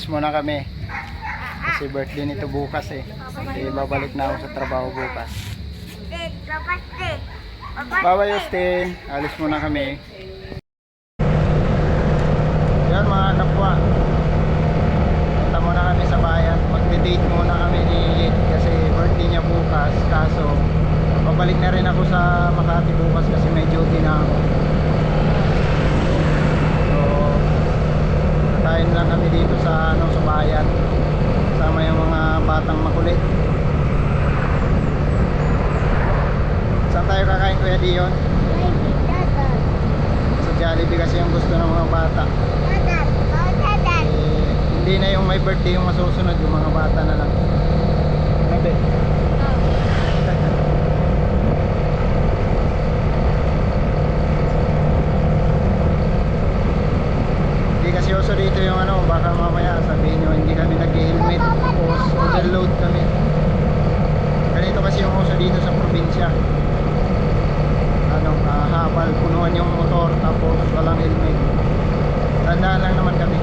alis muna kami. Kasi birthday nito bukas eh. Kasi babalik na ako sa trabaho bukas. Bye-bye Justin. Alis muna kami. Yan mga kapwa. Punta muna kami sa bayan. Magde-date muna kami ni Lid kasi birthday niya bukas. Kaso babalik na rin ako sa Makati bukas kasi may duty na ako. So kain lang kami dito sa sa bayan. Sama yung mga batang makulit. Saan tayo kakain Kuya Dion? Sa Jollibee kasi yung gusto ng mga bata. Hindi na yung may birthday yung masusunod, yung mga bata na lang. Nabe? Hindi kasi uso dito yung baka mamaya sabihin nyo hindi kami nag-helmet o overload kami. Ganito kasi yung uso dito sa probinsya. Habal, punuan yung motor tapos walang helmet. Tandaan lang naman kami.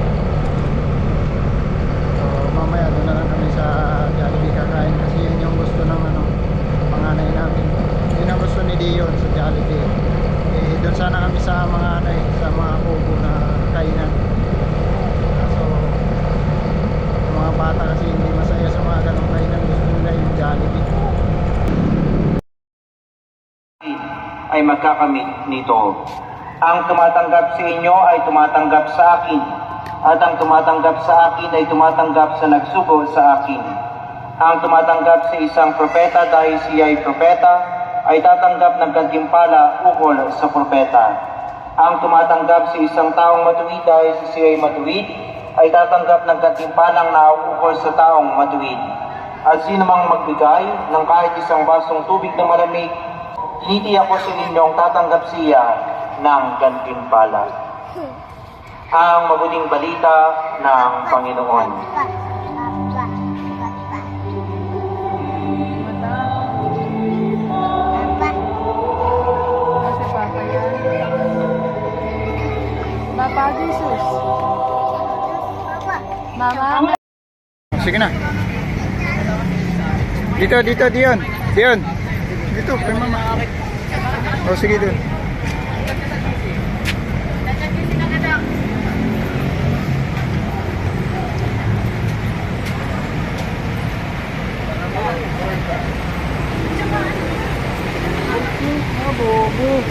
So mamaya doon na lang kami sa Jollibee kakain kasi yun yung gusto ng panganay namin. Yun ang gusto ni Dion sa Jollibee. Doon sana kami sa mga sa mga kubo na kainan. So yung mga bata kasi hindi masaya sa mga ganong kainan, gusto nila yung Jollibee. Ay magkakamit nito. Ang tumatanggap sa inyo ay tumatanggap sa akin, at ang tumatanggap sa akin ay tumatanggap sa nagsugo sa akin. Ang tumatanggap sa isang propeta dahil siya ay propeta ay tatanggap ng gantimpala ukol sa propeta. Ang tumatanggap sa isang taong matuwid dahil siya ay matuwid ay tatanggap ng gantimpalang nauukol sa taong matuwid. At sino mang magbigay ng kahit isang basong tubig na malamig, tinitiyak ko sa inyong tatanggap siya ng gantimpala. Ang mabuting balita ng Panginoon. Papa Jesus. Mama. Sige na. Dito Dion. Dion. Dito kay mama. Oh sige doon. Bobo.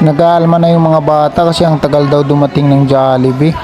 Nag-aalma na yung mga bata kasi ang tagal daw dumating ng Jollibee.